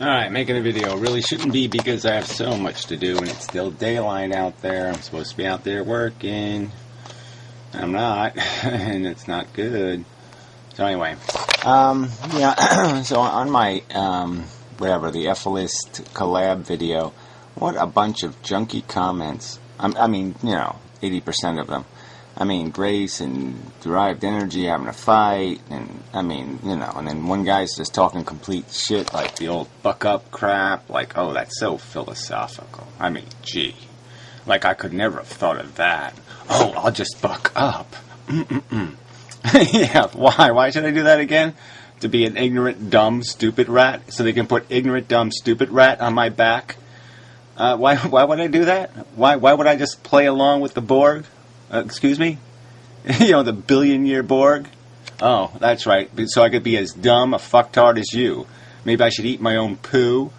Alright, making a video. Really shouldn't be because I have so much to do and it's still daylight out there. I'm supposed to be out there working. I'm not, and it's not good. So anyway, so on my, the F-List collab video, what a bunch of junky comments. I mean, 80% of them. I mean, Grace and derived energy having a fight, and and then one guy's just talking complete shit, like the old buck up crap, like, oh, that's so philosophical. I mean, gee, like I could never have thought of that. Oh, I'll just buck up. Yeah, why? Why should I do that again? To be an ignorant, dumb, stupid rat, so they can put ignorant, dumb, stupid rat on my back? Why would I do that? Why would I just play along with the Borg? Excuse me? The billion-year Borg? Oh, that's right. So I could be as dumb a fucktard as you. Maybe I should eat my own poo?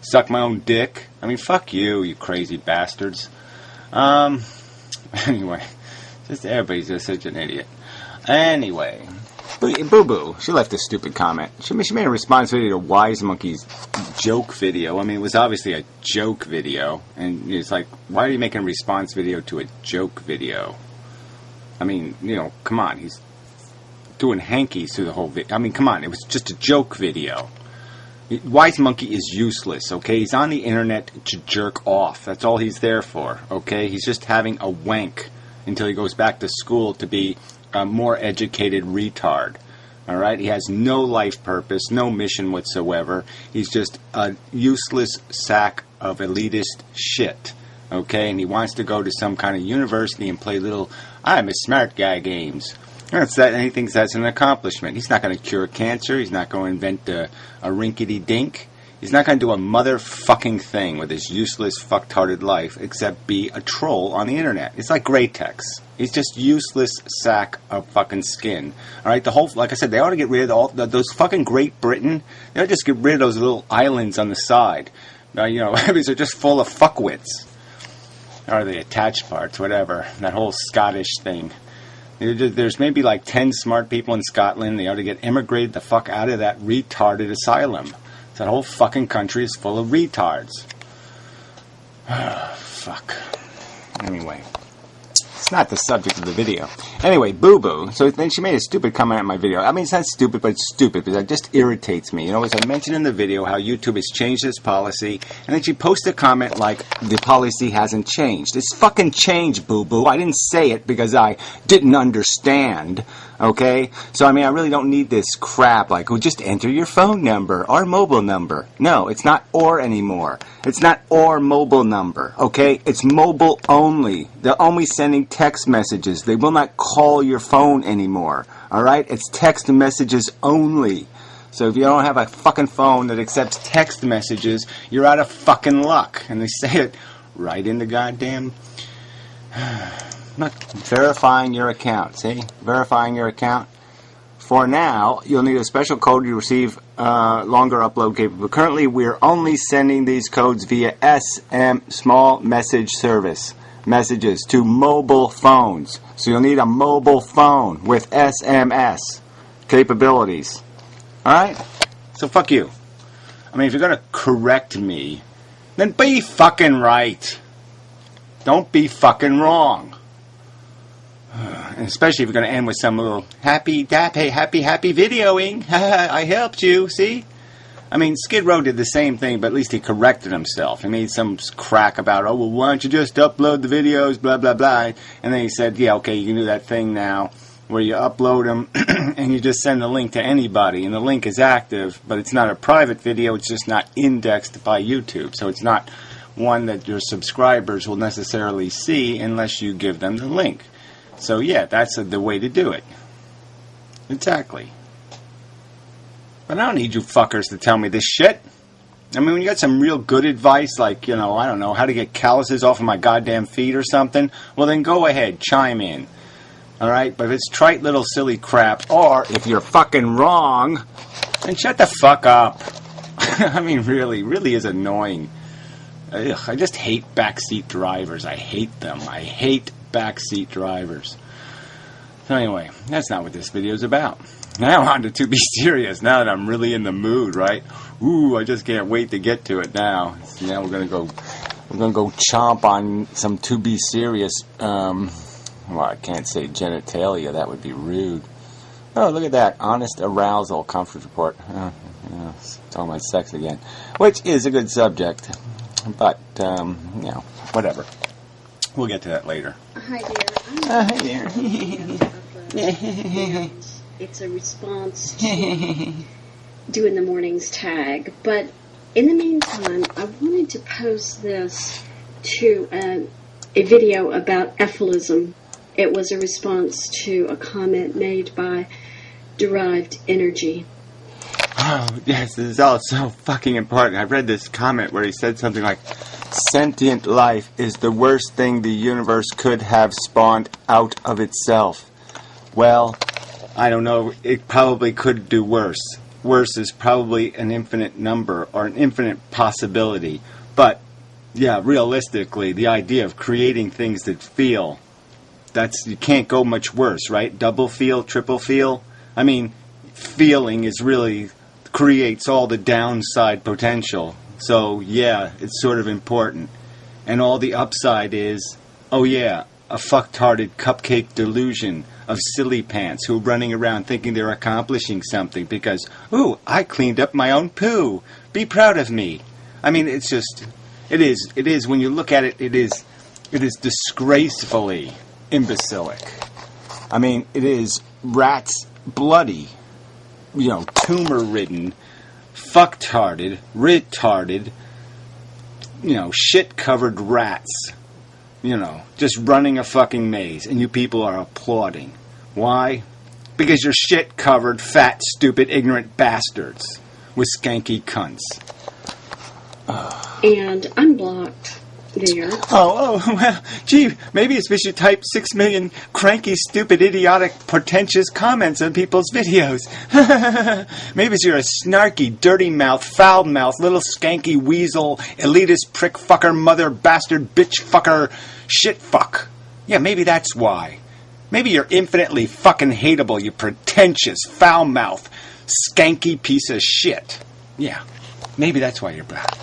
Suck my own dick? I mean, fuck you, you crazy bastards. Anyway. Just everybody's just such an idiot. Anyway. Boo Boo. She left a stupid comment. She made a response video to Wise Monkey's joke video. I mean, it was obviously a joke video. And it's like, why are you making a response video to a joke video? I mean, come on. He's doing hankies through the whole video. I mean, come on. It was just a joke video. Wise Monkey is useless, okay? He's on the internet to jerk off. That's all he's there for, okay? He's just having a wank until he goes back to school to be a more educated retard. Alright? He has no life purpose, no mission whatsoever. He's just a useless sack of elitist shit. Okay? And he wants to go to some kind of university and play little I'm a smart guy games. And he thinks that's an accomplishment. He's not going to cure cancer. He's not going to invent a rinkety-dink. He's not going to do a motherfucking thing with his useless, fucktarded life except be a troll on the internet. It's like Greytex. He's just useless sack of fucking skin. Alright, like I said, they ought to get rid of those fucking Great Britain. They ought to just get rid of those little islands on the side. Because they're just full of fuckwits. Or the attached parts, whatever. That whole Scottish thing. There's maybe like 10 smart people in Scotland. They ought to get immigrated the fuck out of that retarded asylum. That whole fucking country is full of retards. Fuck. Anyway. It's not the subject of the video. Anyway, Boo Boo. So then she made a stupid comment on my video. I mean, it's not stupid, but it's stupid because it just irritates me. As I mentioned in the video, how YouTube has changed its policy. And then she posted a comment like, the policy hasn't changed. It's fucking changed, Boo Boo. I didn't say it because I didn't understand. Okay? So, I really don't need this crap like, just enter your phone number or mobile number. No, it's not or anymore. It's not or mobile number. Okay? It's mobile only. They're only sending text messages. They will not call your phone anymore. Alright? It's text messages only. So if you don't have a fucking phone that accepts text messages, you're out of fucking luck. And they say it right in the goddamn... verifying your account. See? Verifying your account. For now, you'll need a special code to receive longer upload capable. Currently, we're only sending these codes via small message service messages to mobile phones. So you'll need a mobile phone with SMS capabilities. Alright? So fuck you. If you're gonna correct me, then be fucking right. Don't be fucking wrong. And especially if you're going to end with some little happy videoing. I helped you, see? Skid Row did the same thing, but at least he corrected himself. He made some crack about, why don't you just upload the videos, blah, blah, blah. And then he said, yeah, okay, you can do that thing now where you upload them and you just send the link to anybody. And the link is active, but it's not a private video. It's just not indexed by YouTube. So it's not one that your subscribers will necessarily see unless you give them the link. So yeah, that's the way to do it. Exactly. But I don't need you fuckers to tell me this shit. When you got some real good advice, like, I don't know, how to get calluses off of my goddamn feet or something, well then go ahead, chime in. Alright? But if it's trite little silly crap, or if you're fucking wrong, then shut the fuck up. really is annoying. Ugh, I just hate backseat drivers. I hate them. I hate backseat drivers. So anyway, that's not what this video is about. Now on to be serious. Now that I'm really in the mood, right? Ooh, I just can't wait to get to it now. Now we're gonna go chomp on some to be serious. Well, I can't say genitalia. That would be rude. Oh, look at that. Honest arousal conference report. Talking about sex again, which is a good subject, but whatever. We'll get to that later. Hi there. Hi there. It's a response to doing the morning's tag, but in the meantime, I wanted to post this to a video about ephilism. It was a response to a comment made by Derived Energy. Oh, yes, this is all so fucking important. I read this comment where he said something like, sentient life is the worst thing the universe could have spawned out of itself. Well, I don't know. It probably could do worse. Worse is probably an infinite number or an infinite possibility. But, yeah, realistically, the idea of creating things that feel, you can't go much worse, right? Double feel, triple feel. I mean, feeling is really creates all the downside potential. So, yeah, it's sort of important. And all the upside is, oh yeah, a fucktarded cupcake delusion of silly pants who are running around thinking they're accomplishing something because, ooh, I cleaned up my own poo. Be proud of me. I mean, it's just, it is, when you look at it, it is disgracefully imbecilic. I mean, it is rat's bloody, tumor-ridden, fucktarded, retarded, shit-covered rats, just running a fucking maze, and you people are applauding. Why? Because you're shit-covered, fat, stupid, ignorant bastards with skanky cunts. And unblocked there. Oh, well, gee, maybe it's we should type 6 million cranky, stupid, idiotic, pretentious comments on people's videos. Maybe it's you're a snarky, dirty mouth, foul mouth, little skanky weasel, elitist, prick fucker, mother, bastard, bitch fucker, shit fuck. Yeah, maybe that's why. Maybe you're infinitely fucking hateable, you pretentious, foul mouth, skanky piece of shit. Yeah, maybe that's why you're black.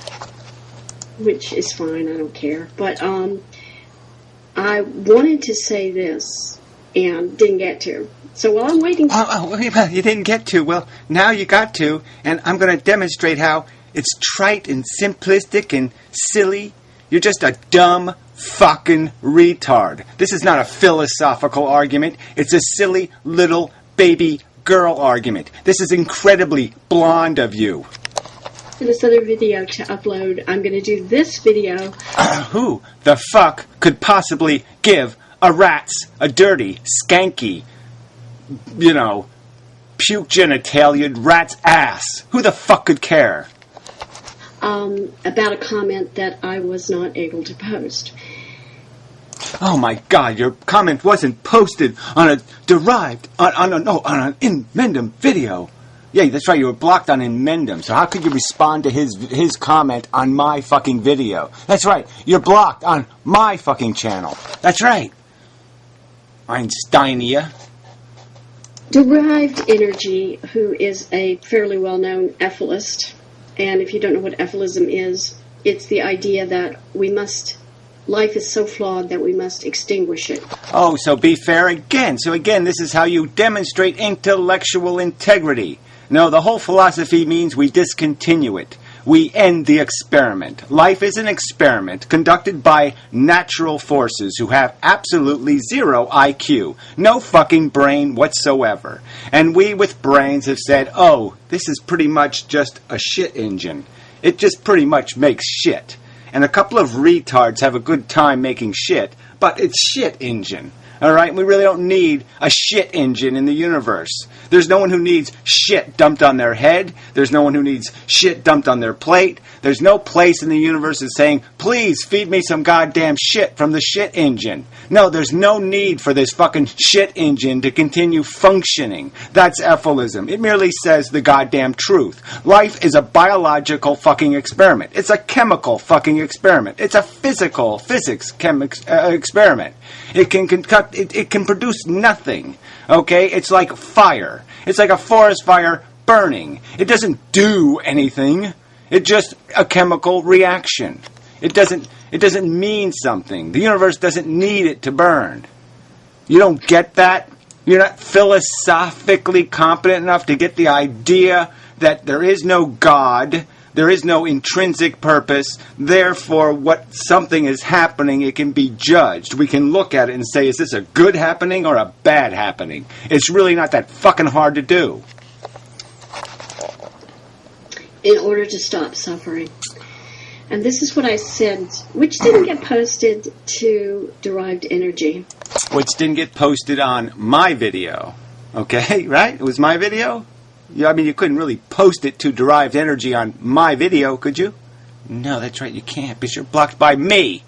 Which is fine, I don't care. But I wanted to say this and didn't get to. So while I'm waiting... Well, you didn't get to. Well, now you got to, and I'm going to demonstrate how it's trite and simplistic and silly. You're just a dumb fucking retard. This is not a philosophical argument. It's a silly little baby girl argument. This is incredibly blonde of you. This other video to upload. I'm going to do this video. Who the fuck could possibly give a rat's a dirty, skanky, puke genitalia rat's ass? Who the fuck could care? About a comment that I was not able to post. Oh my God! Your comment wasn't posted on a derived on an Inmendum video. Yeah, that's right. You were blocked on Inmendum. So how could you respond to his comment on my fucking video? That's right. You're blocked on my fucking channel. That's right. Einsteinia. Derived Energy, who is a fairly well-known ethicist, and if you don't know what ethilism is, it's the idea that life is so flawed that we must extinguish it. Oh, so be fair again. So again, this is how you demonstrate intellectual integrity. No, the whole philosophy means we discontinue it. We end the experiment. Life is an experiment conducted by natural forces who have absolutely zero IQ. No fucking brain whatsoever. And we with brains have said, oh, this is pretty much just a shit engine. It just pretty much makes shit. And a couple of retards have a good time making shit, but it's shit engine. Alright, we really don't need a shit engine in the universe. There's no one who needs shit dumped on their head. There's no one who needs shit dumped on their plate. There's no place in the universe that's saying, please feed me some goddamn shit from the shit engine. No, there's no need for this fucking shit engine to continue functioning. That's ephilism. It merely says the goddamn truth. Life is a biological fucking experiment. It's a chemical fucking experiment. It's a physics experiment. It can conduct it can produce nothing. Okay? It's like fire. It's like a forest fire burning. It doesn't do anything. It's just a chemical reaction. It doesn't mean something. The universe doesn't need it to burn. You don't get that? You're not philosophically competent enough to get the idea that there is no God, there is no intrinsic purpose, therefore what something is happening, it can be judged. We can look at it and say, is this a good happening or a bad happening? It's really not that fucking hard to do. In order to stop suffering. And this is what I said, which didn't get posted to Derived Energy. Which didn't get posted on my video. Okay, right? It was my video? Yeah, I mean, you couldn't really post it to Derived Energy on my video, could you? No, that's right, you can't, because you're blocked by me.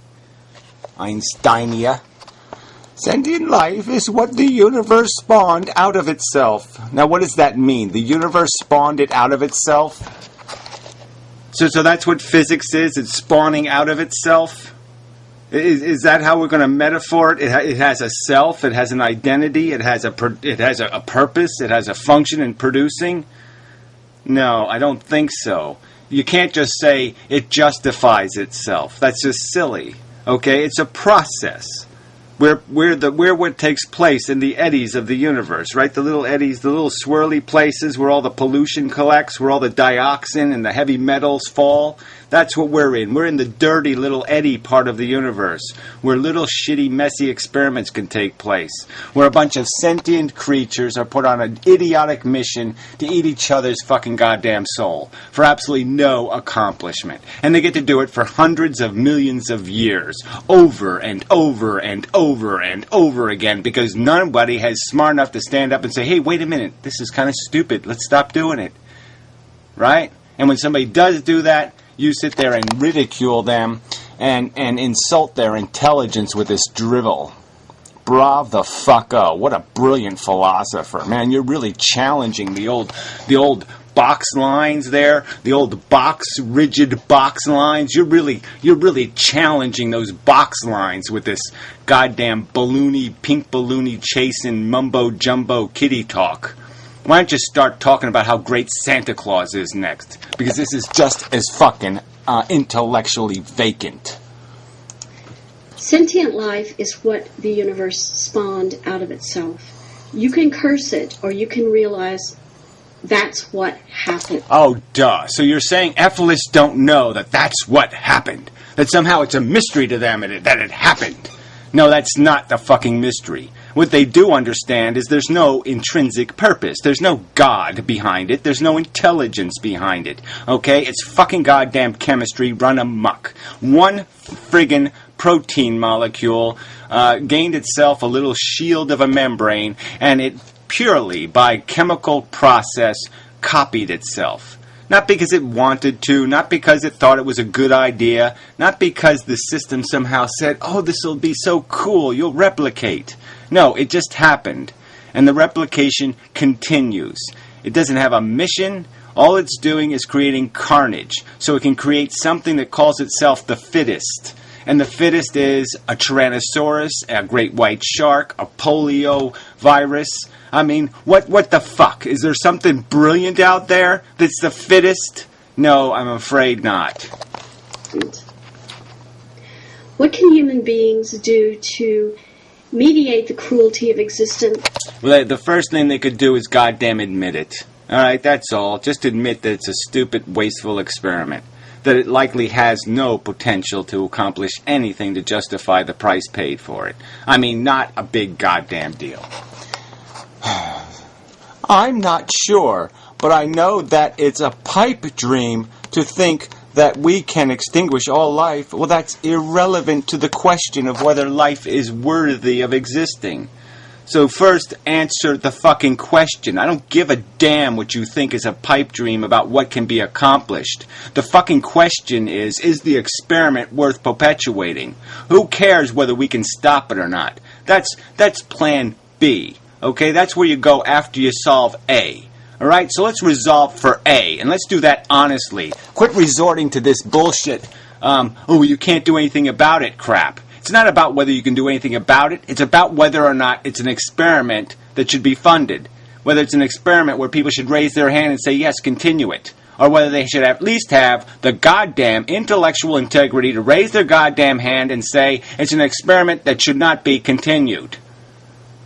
Einsteinia. Sentient life is what the universe spawned out of itself. Now, what does that mean? The universe spawned it out of itself? So that's what physics is? It's spawning out of itself? Is that how we're going to metaphor it? It has a self, it has an identity, it has a purpose, it has a function in producing? No, I don't think so. You can't just say it justifies itself. That's just silly. Okay? It's a process. Where what takes place in the eddies of the universe, right? The little eddies, the little swirly places where all the pollution collects, where all the dioxin and the heavy metals fall. That's what we're in. We're in the dirty little eddy part of the universe, where little shitty, messy experiments can take place, where a bunch of sentient creatures are put on an idiotic mission to eat each other's fucking goddamn soul for absolutely no accomplishment. And they get to do it for hundreds of millions of years, over and over and over and over again, because nobody has smart enough to stand up and say, hey, wait a minute, this is kind of stupid, let's stop doing it. Right? And when somebody does do that, you sit there and ridicule them and insult their intelligence with this drivel. Bravo the fucko. What a brilliant philosopher. Man, you're really challenging the old box lines there, the old rigid box lines. You're really challenging those box lines with this goddamn pink balloony chasing mumbo jumbo kitty talk. Why don't you start talking about how great Santa Claus is next? Because this is just as fucking intellectually vacant. Sentient life is what the universe spawned out of itself. You can curse it, or you can realize that's what happened. Oh, duh. So you're saying Ethelists don't know that that's what happened? That somehow it's a mystery to them that it happened? No, that's not the fucking mystery. What they do understand is there's no intrinsic purpose. There's no God behind it. There's no intelligence behind it. Okay? It's fucking goddamn chemistry run amok. One friggin' protein molecule gained itself a little shield of a membrane, and it purely, by chemical process, copied itself. Not because it wanted to, not because it thought it was a good idea, not because the system somehow said, oh, this will be so cool, you'll replicate. No, it just happened. And the replication continues. It doesn't have a mission. All it's doing is creating carnage. So it can create something that calls itself the fittest. And the fittest is a Tyrannosaurus, a great white shark, a polio virus. I mean, what the fuck? Is there something brilliant out there that's the fittest? No, I'm afraid not. What can human beings do to mediate the cruelty of existence? Well, the first thing they could do is goddamn admit it. All right, that's all. Just admit that it's a stupid, wasteful experiment. That it likely has no potential to accomplish anything to justify the price paid for it. I mean, not a big goddamn deal. I'm not sure, but I know that it's a pipe dream to think that we can extinguish all life. Well, that's irrelevant to the question of whether life is worthy of existing. So first, answer the fucking question. I don't give a damn what you think is a pipe dream about what can be accomplished. The fucking question is the experiment worth perpetuating? Who cares whether we can stop it or not? That's plan B. Okay, that's where you go after you solve A. All right, so let's resolve for A, and let's do that honestly. Quit resorting to this bullshit, you can't do anything about it crap. It's not about whether you can do anything about it. It's about whether or not it's an experiment that should be funded. Whether it's an experiment where people should raise their hand and say, yes, continue it. Or whether they should at least have the goddamn intellectual integrity to raise their goddamn hand and say it's an experiment that should not be continued.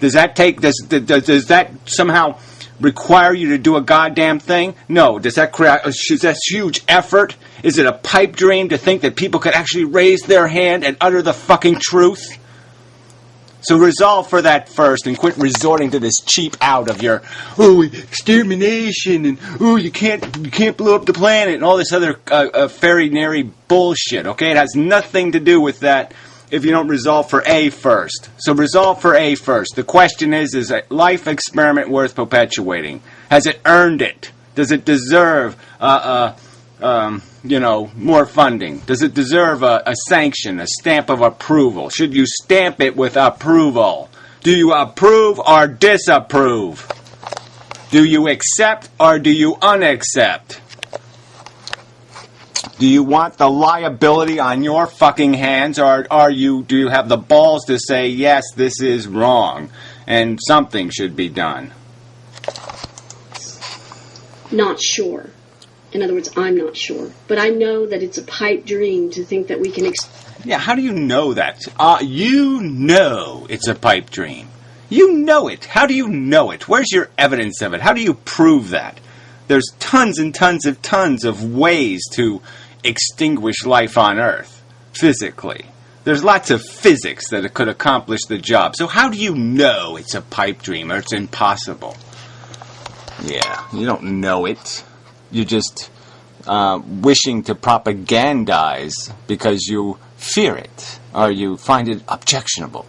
Does that somehow require you to do a goddamn thing? No. Does that create a huge effort? Is it a pipe dream to think that people could actually raise their hand and utter the fucking truth? So resolve for that first and quit resorting to this cheap out of your extermination and you can't blow up the planet and all this other fairy-nary bullshit. Okay, it has nothing to do with that if you don't resolve for A first. So resolve for A first. The question is a life experiment worth perpetuating? Has it earned it? Does it deserve more funding? Does it deserve a sanction, a stamp of approval? Should you stamp it with approval? Do you approve or disapprove? Do you accept or do you unaccept? Do you want the liability on your fucking hands, or do you have the balls to say, yes, this is wrong and something should be done? Not sure. In other words, I'm not sure. But I know that it's a pipe dream to think that we can... Yeah, how do you know that? You know it's a pipe dream. You know it. How do you know it? Where's your evidence of it? How do you prove that? There's tons and tons of ways to extinguish life on Earth, physically. There's lots of physics that could accomplish the job. So how do you know it's a pipe dream or it's impossible? Yeah, you don't know it. You're just wishing to propagandize because you fear it or you find it objectionable.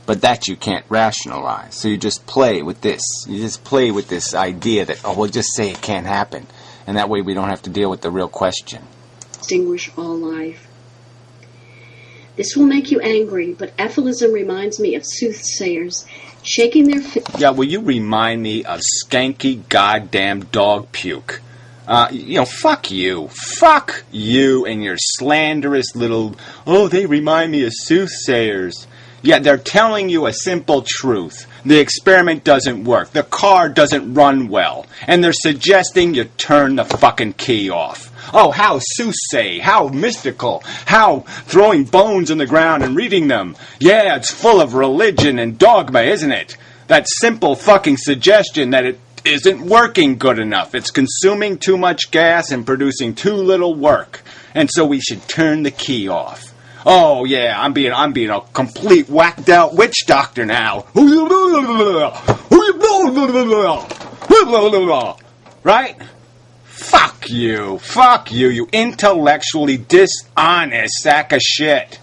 But that you can't rationalize. So you just play with this. You just play with this idea that, we'll just say it can't happen. And that way we don't have to deal with the real question. Extinguish all life. This will make you angry, but aphorism reminds me of soothsayers shaking their Yeah, will you remind me of skanky goddamn dog puke? Fuck you. Fuck you and your slanderous little, they remind me of soothsayers. Yeah, they're telling you a simple truth. The experiment doesn't work. The car doesn't run well. And they're suggesting you turn the fucking key off. Oh, how soothsay, how mystical, how throwing bones on the ground and reading them. Yeah, it's full of religion and dogma, isn't it? That simple fucking suggestion that it isn't working good enough. It's consuming too much gas and producing too little work. And so we should turn the key off. Oh yeah, I'm being a complete whacked out witch doctor now. Right? Fuck you, you intellectually dishonest sack of shit.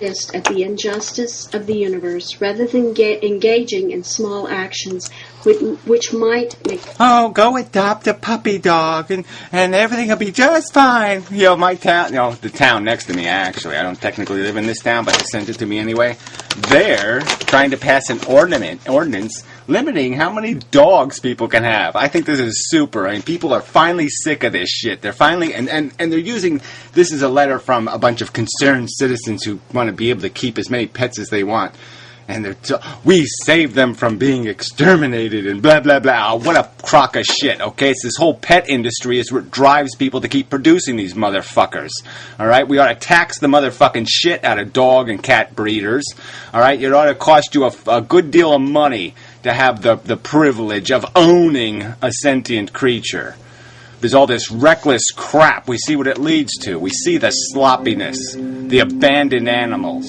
At the injustice of the universe rather than engaging in small actions which might make... go adopt a puppy dog and everything will be just fine. My town, the town next to me, actually, I don't technically live in this town, but they sent it to me anyway. They're trying to pass an ordinance limiting how many dogs people can have. I think this is super. I mean, people are finally sick of this shit. They're finally, and they're using, this is a letter from a bunch of concerned citizens who want to be able to keep as many pets as they want. And we saved them from being exterminated and blah, blah, blah. What a crock of shit, okay? It's this whole pet industry is what drives people to keep producing these motherfuckers, all right? We ought to tax the motherfucking shit out of dog and cat breeders, all right? It ought to cost you a good deal of money to have the privilege of owning a sentient creature. There's all this reckless crap. We see what it leads to. We see the sloppiness, the abandoned animals.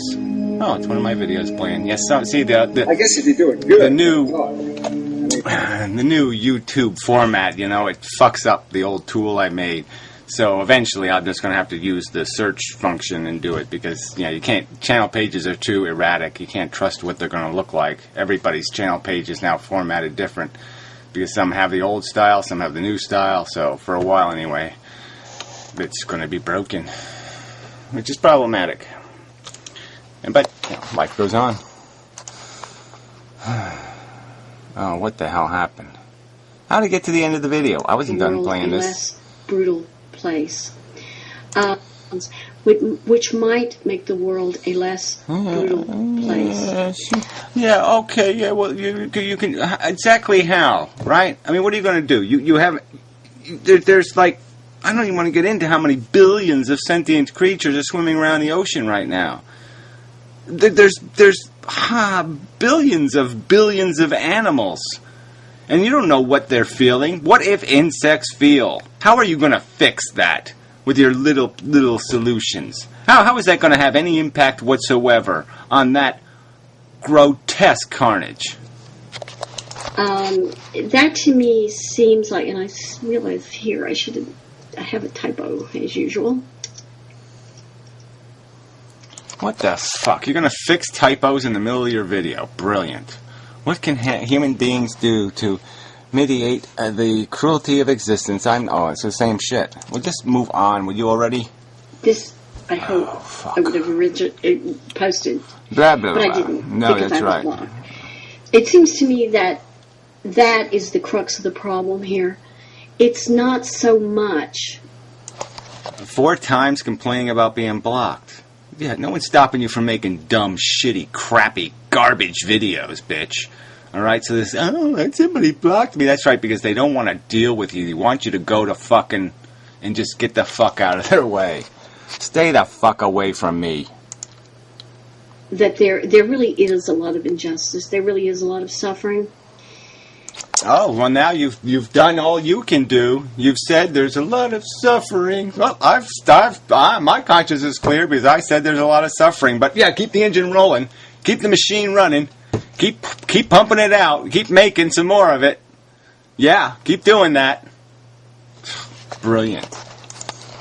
Oh, it's one of my videos playing. Yes, see the I guess if you do it good. The new YouTube format, it fucks up the old tool I made. So eventually, I'm just going to have to use the search function and do it because you can't. Channel pages are too erratic. You can't trust what they're going to look like. Everybody's channel page is now formatted different because some have the old style, some have the new style. So for a while, anyway, it's going to be broken, which is problematic. But life goes on. Oh, what the hell happened? How did it get to the end of the video? I wasn't done playing this. Less brutal place. which might make the world a less brutal place. Yeah, okay, yeah, well, you can, exactly how, right? I mean, what are you going to do? You have, there's like, I don't even want to get into how many billions of sentient creatures are swimming around the ocean right now. There's billions of animals. And you don't know what they're feeling. What if insects feel? How are you going to fix that with your little solutions? How is that going to have any impact whatsoever on that grotesque carnage? That to me seems like, and I realize here I have a typo as usual. What the fuck? You're going to fix typos in the middle of your video. Brilliant. What can human beings do to mitigate the cruelty of existence? It's the same shit. We'll just move on. Will you already? This, I hope, I would have posted. Blah, blah, but blah. I didn't. No, that's right. It seems to me that is the crux of the problem here. It's not so much. 4 times complaining about being blocked. Yeah, no one's stopping you from making dumb, shitty, crappy, garbage videos, bitch. Alright, so this, somebody blocked me. That's right, because they don't want to deal with you. They want you to go to fucking, and just get the fuck out of their way. Stay the fuck away from me. That there really is a lot of injustice. There really is a lot of suffering. Oh, well now you've done all you can do. You've said there's a lot of suffering. Well, my conscience is clear because I said there's a lot of suffering. But yeah, keep the engine rolling. Keep the machine running. Keep pumping it out. Keep making some more of it. Yeah, keep doing that. Brilliant.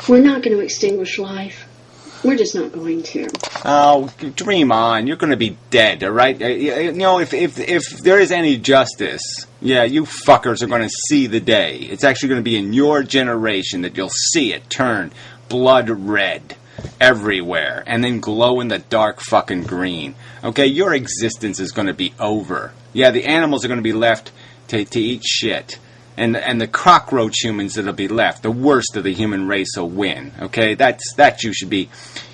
We're not going to extinguish life. We're just not going to. Oh, dream on. You're going to be dead, all right? You know, if there is any justice, yeah, you fuckers are going to see the day. It's actually going to be in your generation that you'll see it turn blood red everywhere and then glow in the dark fucking green. Okay, your existence is going to be over. Yeah, the animals are going to be left to eat shit. And the cockroach humans that'll be left, the worst of the human race will win. Okay,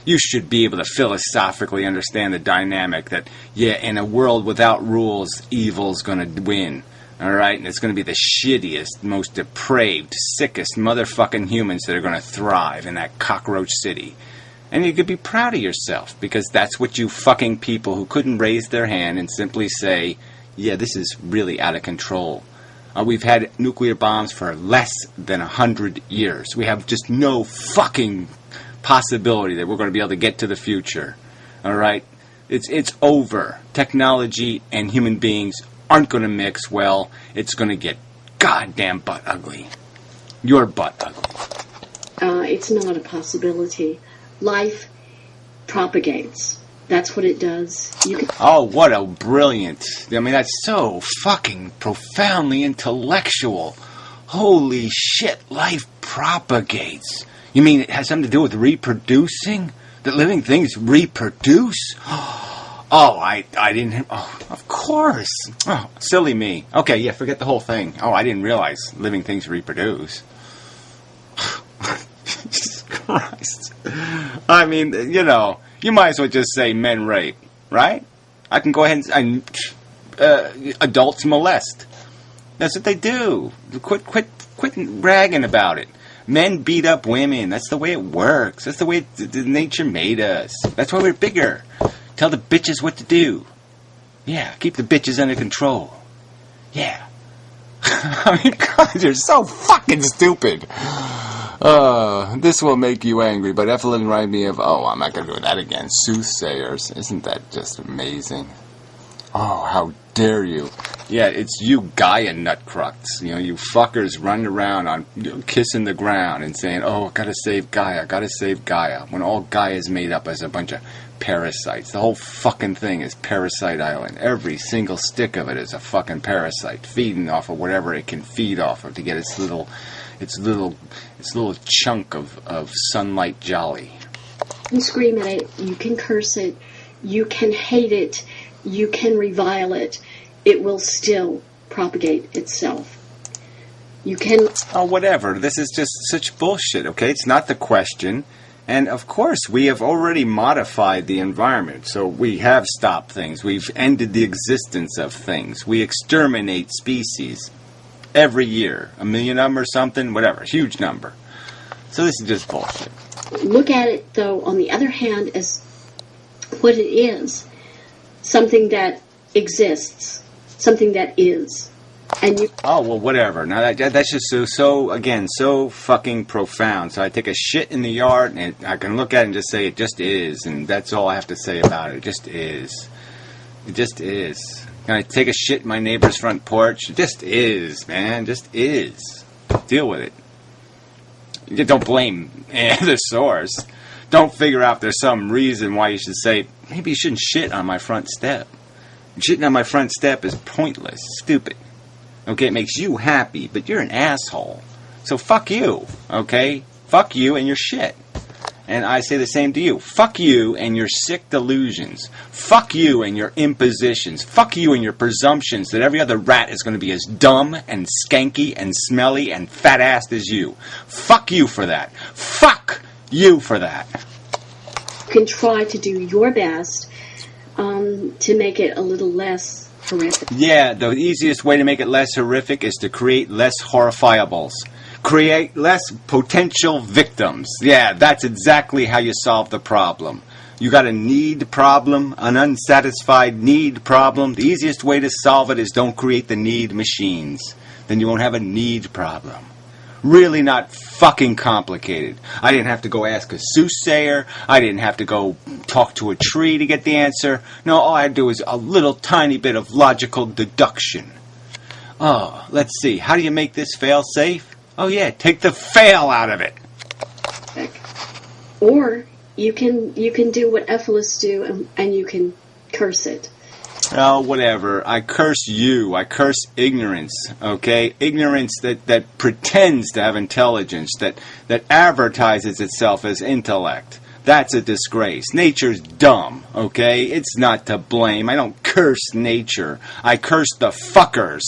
you should be able to philosophically understand the dynamic that in a world without rules, evil's gonna win. All right, and it's gonna be the shittiest, most depraved, sickest motherfucking humans that are gonna thrive in that cockroach city. And you could be proud of yourself because that's what you fucking people who couldn't raise their hand and simply say, yeah, this is really out of control. We've had nuclear bombs for less than 100 years. We have just no fucking possibility that we're going to be able to get to the future. All right? It's over. Technology and human beings aren't going to mix well. It's going to get goddamn butt ugly. Your butt ugly. It's not a possibility. Life propagates. That's what it does. Oh, what a brilliant... I mean, that's so fucking profoundly intellectual. Holy shit, life propagates. You mean it has something to do with reproducing? That living things reproduce? Oh, I didn't... Oh, of course. Oh, silly me. Okay, yeah, forget the whole thing. Oh, I didn't realize living things reproduce. Jesus Christ. I mean, you know... You might as well just say men rape, right? I can go ahead and adults molest. That's what they do. Quit bragging about it. Men beat up women. That's the way it works. That's the way nature made us. That's why we're bigger. Tell the bitches what to do. Yeah, keep the bitches under control. Yeah. I mean, God, you're so fucking stupid. This will make you angry, but Ethelyn reminded me of, I'm not going to do that again, soothsayers. Isn't that just amazing? Oh, how dare you. Yeah, it's you Gaia nutcrucks. You know, you fuckers running around on kissing the ground and saying, gotta save Gaia, when all Gaia is made up as a bunch of parasites. The whole fucking thing is Parasite Island. Every single stick of it is a fucking parasite, feeding off of whatever it can feed off of to get its little chunk of sunlight jolly. You can scream at it, you can curse it, you can hate it, you can revile it. It will still propagate itself. You can... Oh, whatever. This is just such bullshit, okay? It's not the question. And of course, we have already modified the environment. So we have stopped things. We've ended the existence of things. We exterminate species every year. 1 million of them or something, whatever. Huge number. So this is just bullshit. Look at it, though, on the other hand, as what it is. Something that exists. Something that is. And you... Oh, well, whatever. Now, that's just so fucking profound. So I take a shit in the yard, and I can look at it and just say, it just is. And that's all I have to say about it. It just is. It just is. Can I take a shit in my neighbor's front porch? It just is, man. Just is. Deal with it. You don't blame the source. Don't figure out there's some reason why you should say, maybe you shouldn't shit on my front step. Shitting on my front step is pointless. Stupid. Okay, it makes you happy, but you're an asshole. So fuck you, okay? Fuck you and your shit. And I say the same to you. Fuck you and your sick delusions. Fuck you and your impositions. Fuck you and your presumptions that every other rat is going to be as dumb and skanky and smelly and fat-assed as you. Fuck you for that. Fuck you for that. You can try to do your best to make it a little less horrific. Yeah, the easiest way to make it less horrific is to create less horrifiables. Create less potential victims. Yeah, that's exactly how you solve the problem. You got a need problem, an unsatisfied need problem. The easiest way to solve it is don't create the need machines. Then you won't have a need problem. Really not fucking complicated. I didn't have to go ask a soothsayer. I didn't have to go talk to a tree to get the answer. No, all I had to do was a little tiny bit of logical deduction. Oh, let's see. How do you make this fail safe? Oh yeah, take the fail out of it. Or you can do what Ephilus do and you can curse it. Oh, whatever. I curse you. I curse ignorance, okay? Ignorance that pretends to have intelligence, that advertises itself as intellect. That's a disgrace. Nature's dumb, okay? It's not to blame. I don't curse nature. I curse the fuckers,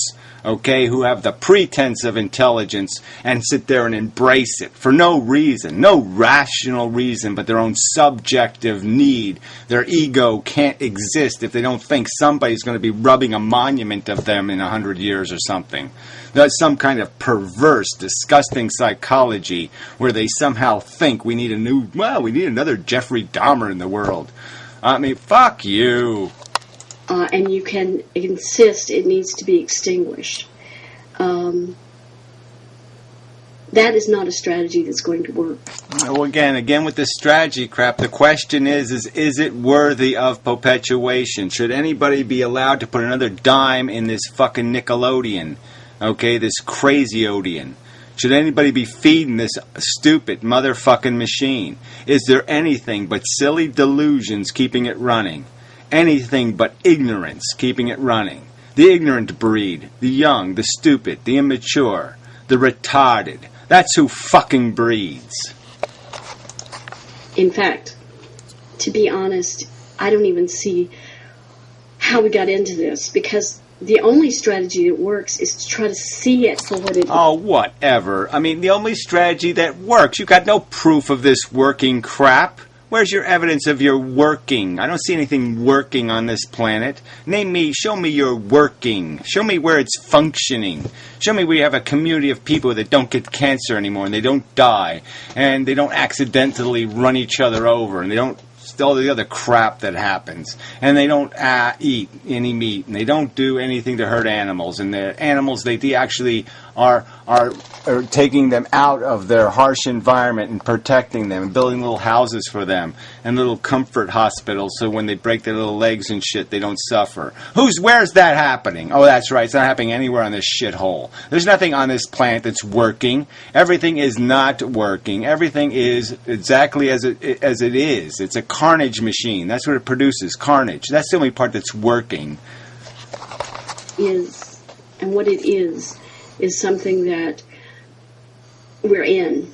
okay, who have the pretense of intelligence and sit there and embrace it for no reason, no rational reason, but their own subjective need. Their ego can't exist if they don't think somebody's going to be rubbing a monument of them in 100 years or something. That's some kind of perverse, disgusting psychology where they somehow think we need another Jeffrey Dahmer in the world. I mean, fuck you. And you can insist it needs to be extinguished. That is not a strategy that's going to work. Well, again with this strategy crap, the question is it worthy of perpetuation? Should anybody be allowed to put another dime in this fucking Nickelodeon? Okay, this crazy-odian? Should anybody be feeding this stupid motherfucking machine? Is there anything but silly delusions keeping it running? Anything but ignorance keeping it running? The ignorant breed, the young, the stupid, the immature, the retarded. That's who fucking breeds. In fact, to be honest, I don't even see how we got into this, because the only strategy that works is to try to see it for what it is. Oh, whatever. I mean, the only strategy that works. You got no proof of this working crap. Where's your evidence of your working? I don't see anything working on this planet. Show me your working. Show me where it's functioning. Show me where you have a community of people that don't get cancer anymore and they don't die and they don't accidentally run each other over and they don't all the other crap that happens, and they don't eat any meat, and they don't do anything to hurt animals, and the animals they actually are taking them out of their harsh environment and protecting them and building little houses for them and little comfort hospitals so when they break their little legs and shit they don't suffer. Where's that happening? Oh, that's right, it's not happening anywhere on this shithole. There's nothing on this planet that's working. Everything is not working. Everything is exactly as it is. It's a carnage machine. That's what it produces, carnage. That's the only part that's working. And what it is something that we're in.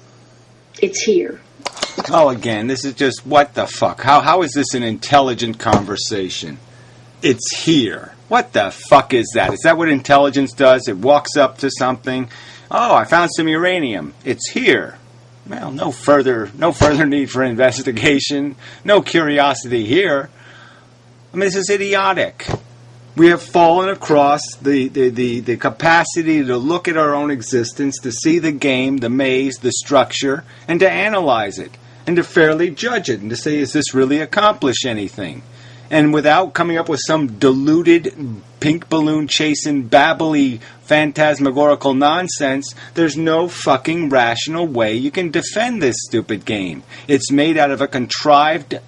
It's here. Oh, again, this is just, what the fuck? How is this an intelligent conversation? It's here. What the fuck is that? Is that what intelligence does? It walks up to something. Oh, I found some uranium. It's here. Well, no further need for investigation, no curiosity here. I mean, this is idiotic. We have fallen across the capacity to look at our own existence, to see the game, the maze, the structure, and to analyze it, and to fairly judge it, and to say, is this really accomplish anything? And without coming up with some diluted, pink balloon chasing, babbly, phantasmagorical nonsense, there's no fucking rational way you can defend this stupid game. It's made out of a contrived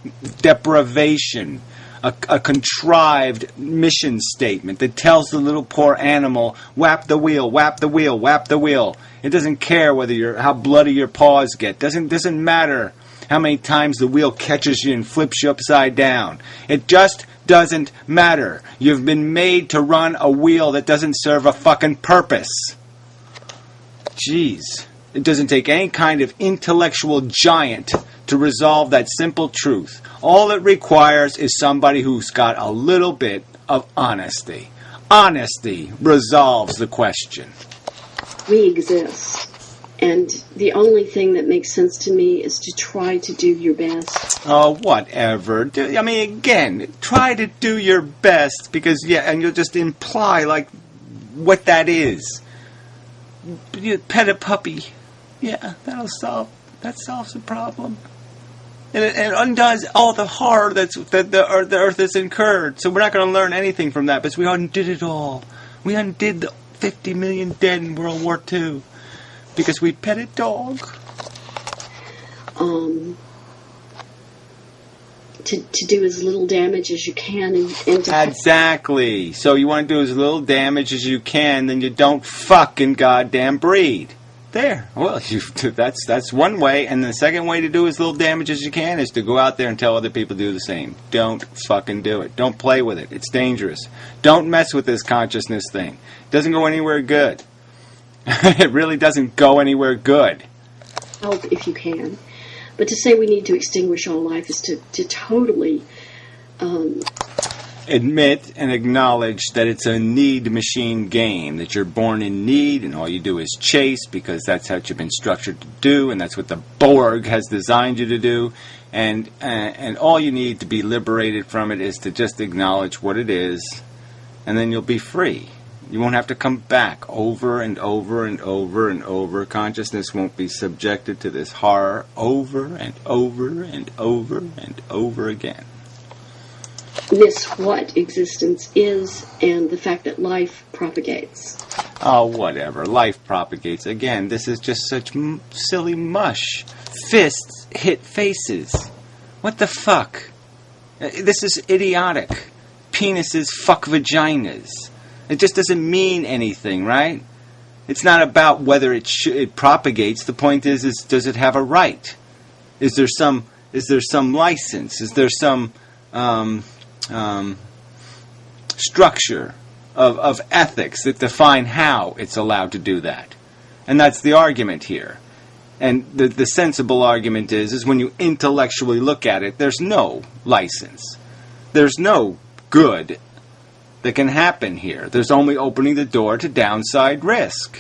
deprivation, a contrived mission statement that tells the little poor animal, whap the wheel, whap the wheel, whap the wheel. It doesn't care whether how bloody your paws get. Doesn't matter how many times the wheel catches you and flips you upside down. It just doesn't matter. You've been made to run a wheel that doesn't serve a fucking purpose. Jeez. It doesn't take any kind of intellectual giant to resolve that simple truth. All it requires is somebody who's got a little bit of honesty. Honesty resolves the question. We exist. And the only thing that makes sense to me is to try to do your best. Oh, whatever. Again, try to do your best because, and you'll just imply, like, what that is. You pet a puppy. Yeah, that solves the problem. And it undoes all the horror that the Earth has incurred. So we're not going to learn anything from that, because we undid it all. We undid the 50 million dead in World War II. Because we pet a dog. To do as little damage as you can. And exactly. So you want to do as little damage as you can, then you don't fucking goddamn breed. There. Well, that's one way. And the second way to do as little damage as you can is to go out there and tell other people to do the same. Don't fucking do it. Don't play with it. It's dangerous. Don't mess with this consciousness thing. It doesn't go anywhere good. It really doesn't go anywhere good. Help if you can. But to say we need to extinguish all life is to totally admit and acknowledge that it's a need machine game, that you're born in need and all you do is chase because that's how you've been structured to do, and that's what the Borg has designed you to do, and all you need to be liberated from it is to just acknowledge what it is, and then you'll be free. You won't have to come back over and over and over and over. Consciousness won't be subjected to this horror over and over and over and over again. Miss what existence is and the fact that life propagates. Oh, whatever. Life propagates. Again, this is just such silly mush. Fists hit faces. What the fuck? This is idiotic. Penises fuck vaginas. It just doesn't mean anything, right? It's not about whether it propagates. The point is does it have a right? Is there some license? Is there some structure of ethics that define how it's allowed to do that? And that's the argument here. And the sensible argument is when you intellectually look at it, there's no license. There's no good that can happen here. There's only opening the door to downside risk.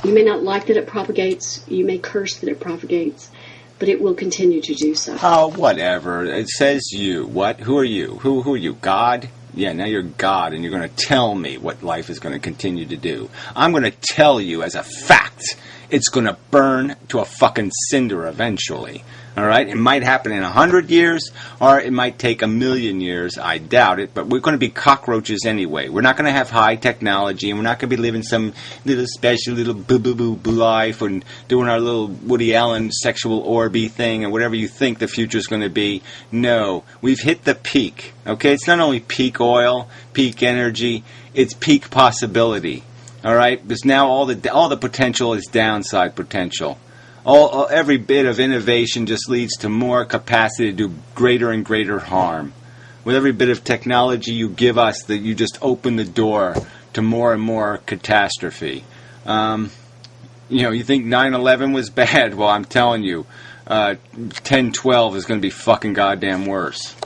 You may not like that it propagates. You may curse that it propagates. But it will continue to do so. Oh, whatever. It says you. What? Who are you? Who are you? God? Yeah, now you're God, and you're going to tell me what life is going to continue to do. I'm going to tell you as a fact. It's going to burn to a fucking cinder eventually. All right? It might happen in 100 years, or it might take 1,000,000 years. I doubt it, but we're going to be cockroaches anyway. We're not going to have high technology, and we're not going to be living some little special little boo-boo-boo life and doing our little Woody Allen sexual orby thing and whatever you think the future's going to be. No. We've hit the peak. Okay? It's not only peak oil, peak energy, it's peak possibility. All right? Because now all the potential is downside potential. Every bit of innovation just leads to more capacity to do greater and greater harm. With every bit of technology you give us, that you just open the door to more and more catastrophe. You think 9/11 was bad? Well, I'm telling you, 10/12 is going to be fucking goddamn worse.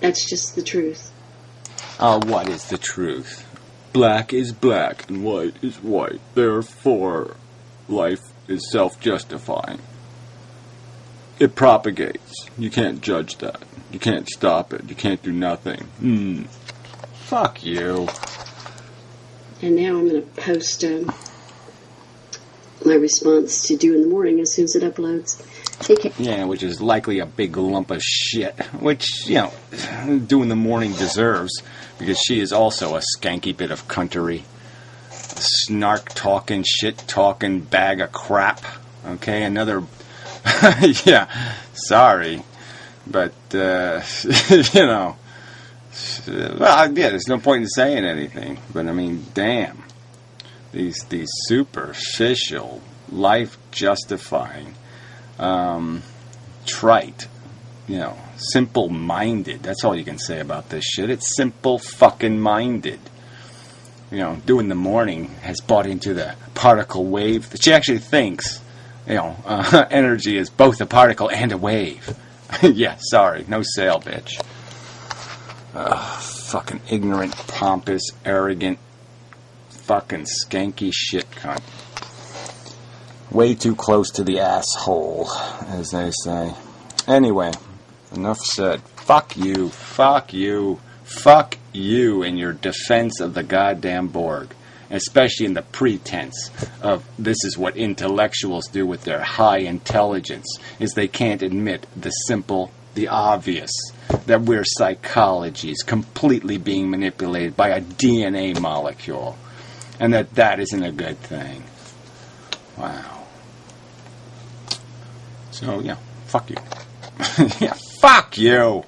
That's just the truth. Oh, what is the truth? black is black and white is white. Therefore, life is self-justifying. It propagates. You can't judge that. You can't stop it. You can't do nothing. Fuck you. And now I'm going to post my response to Do in the Morning as soon as it uploads. Take it. Yeah, which is likely a big lump of shit, which, Do in the Morning deserves, because she is also a skanky bit of cuntery. A snark-talking, shit-talking bag of crap. Okay, another... yeah, sorry. But, well, yeah, there's no point in saying anything. But, I mean, damn. These superficial, life-justifying, trite, simple-minded. That's all you can say about this shit. It's simple fucking minded. Do in the Morning has bought into the particle wave. She actually thinks, energy is both a particle and a wave. Yeah, sorry, no sale, bitch. Fucking ignorant, pompous, arrogant, fucking skanky shit cunt. Way too close to the asshole, as they say. Anyway, enough said. Fuck you, fuck you, fuck you in your defense of the goddamn Borg. Especially in the pretense of this is what intellectuals do with their high intelligence, is they can't admit the simple, the obvious, that we're psychologies completely being manipulated by a DNA molecule, and that isn't a good thing. Wow. So, yeah, fuck you. Yeah, fuck you!